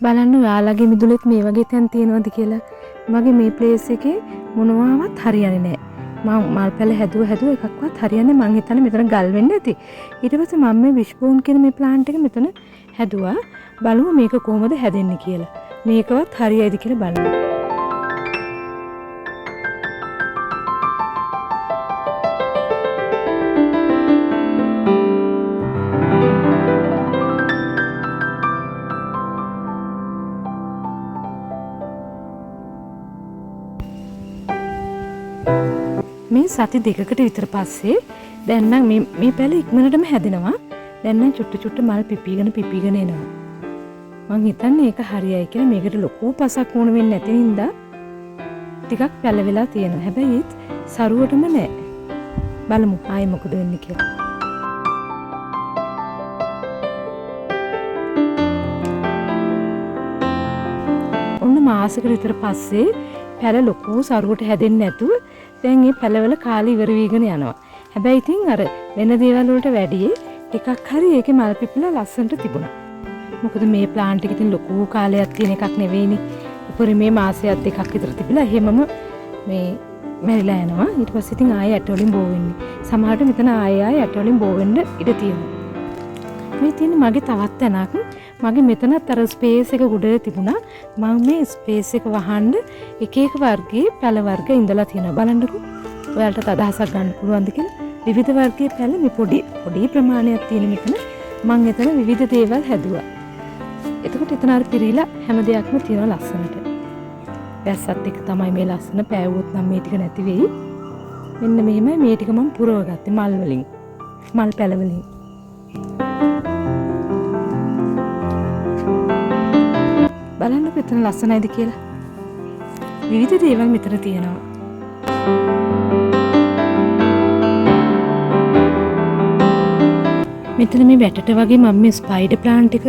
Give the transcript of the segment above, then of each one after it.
බලන්න ඔයාලගේ මිදුලෙත් මේ වගේ තැන් තියෙනවද කියලා. මගේ මේ ප්ලේස් එකේ මොනවාවත් හරියන්නේ නැහැ. මම මල් පැල හැදුව එකක්වත් හරියන්නේ මං හිතන්නේ මෙතන ගල් වෙන්න ඇති. ඊට පස්සේ මම මේ විශ්බෝන් කියන මේ ප්ලාන්ට් එක මෙතන හැදුවා. බලමු මේක කොහොමද හැදෙන්නේ කියලා. මේකවත් හරියයිද කියලා බලමු. මේ සති දෙකකට විතර පස්සේ දැන් නම් මේ පැල ඉක්මනටම හැදෙනවා. දැන් නම් චුට්ට මල් පිපිගෙන එනවා. මං හිතන්නේ ඒක හරියයි කියලා. මේකට ලොකු පසක් ඕන වෙන්නේ නැති හින්දා ටිකක් පැල වෙලා තියෙනවා. හැබැයි ඒත් සරුවටම නෑ. බලමු ආයේ මොකද වෙන්නේ කියලා. ඔන්න මාසෙකට විතර පස්සේ පැල ලොකු සරුවට හැදෙන්නේ නැතුව දැන් මේ පැලවල කාලය ඉවර වීගෙන යනවා. හැබැයි ඉතින් අර වෙන දේවල් වලට වැඩිය ටිකක් හරි ඒකේ මල් පිපිලා ලස්සනට තිබුණා. මොකද මේ ප්ලාන්ට් එක ඉතින් ලොකු කාලයක් තියෙන එකක් නෙවෙයිනේ. උපරිම මේ මාසයක් දෙකක් විතර තිබිලා එහෙමම මේ මැරිලා යනවා. ඊට පස්සේ ඉතින් ආයෙ ඇට වලින් බෝ වෙන්නේ. සමහරවිට මෙතන ආයෙ ඇට වලින් බෝ වෙන්න ඉඩ තියෙනවා. මේ තියෙන්නේ මගේ තවත් තැනක්. මගේ මෙතනත් අර ස්පේස් එක උඩ තිබුණා. මම මේ ස්පේස් එක වහන්න එක වර්ගයේ පැල වර්ග ඉඳලා තියෙනවා. බලන්නකෝ. ඔයාලට අදහසක් ගන්න පුළුවන්ද කියලා. විවිධ වර්ගයේ පැල මේ පොඩි ප්‍රමාණයක් තියෙන මෙතන. මම එතන විවිධ දේවල් හැදුවා. එතකොට එතන අර පිරීලා හැම දෙයක්ම තියෙනවා ලස්සනට. වැස්සත් එක තමයි මේ ලස්සන පෑවුවොත් නම් මේ ටික නැති වෙයි. මෙන්න මෙහෙමයි මේ ටික මම පුරවගත්තේ මල් වලින්. මල් පැල වලින්. බලන්න මෙතන ලස්සනයිද කියලා. විවිධ දේවල් මෙතන තියෙනවා. මෙතන මේ වැටට වගේ මම මේ ස්පයිඩර් ප්ලාන්ට් එක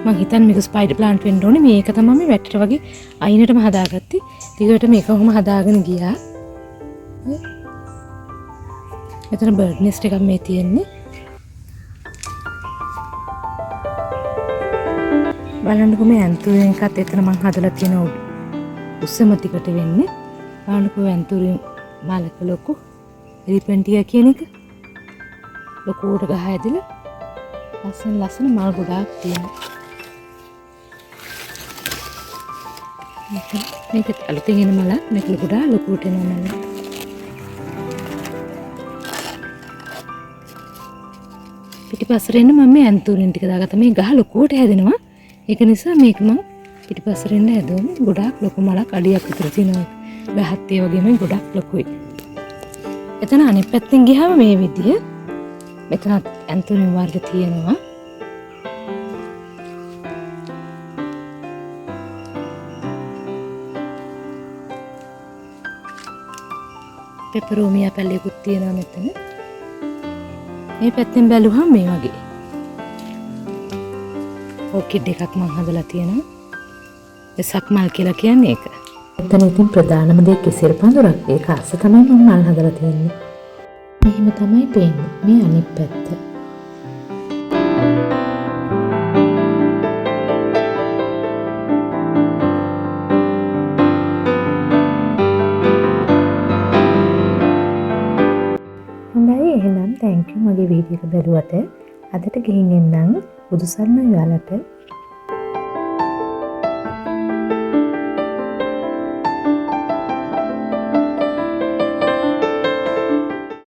මම හිතන්නේ මේක ස්පයිඩර් ප්ලාන්ට් වෙන්න ඕනේ. මේක තමයි මේ වැටට වගේ අයිනටම හදාගත්තේ. ඊට මේක කොහොම හදාගෙන ගියා. මෙතන බර්ඩ් නෙස්ට් එකක් මේ තියෙන්නේ. බලන්නකො මේ ඇන්තුරියම් එකත් එතන මං හදලා තියෙන උස්සම ටිකට වෙන්නේ. බලන්නකො ඇන්තුරියම් මලක ලොකු රිපෙන්ටියා කියන එක. ලොකුවට ගහ ඇදලා ලස්සන මල් ගොඩාක් තියෙනවා. මේක අලුතෙන් එන මලක්. මේක ගොඩාක් ලොකුවට එන මලක්. පිටිපස්සට එන්න මම මේ ඇන්තුරියම් ටික දාගත්තා. මේ ගහ ලොකුවට හැදෙනවා. ඒක නිසා මේක මම පිටිපස්සට එන්න හැදුවා. ගොඩාක් ලොකු මලක් අඩියක් විතර තියෙනවා. ගහත් ඒ වගේම ගොඩාක් ලොකුයි. එතන අනිත් පැත්තෙන් ගියාම මේ විදිය මෙතන ඇන්තුරියම් වර්ග තියෙනවා. පෙපරෝමියා පැලයකුත් තියෙනවා මෙතන. මේ පැත්තෙන් බැලුවහම මේ වගේ ඕකිඩ් එකක් මම හදලා තියෙනවා. වෙසක් මල් කියලා කියන්නේ ඒක. එතන ඉතින් ප්‍රධානම දේ කෙසෙල් පඳුරක්. ඒක අස්ස තමයි මම මල් හදලා තියෙන්නේ. මෙහෙම තමයි පේන්නේ. මේ අනිත් පැත්ත. හොඳයි එහෙනම් thank you මගේ වීඩියෝ එක බැලුවට. අදට ගිහින් එන්නම්. බුදුසරණයි ඔයාලට.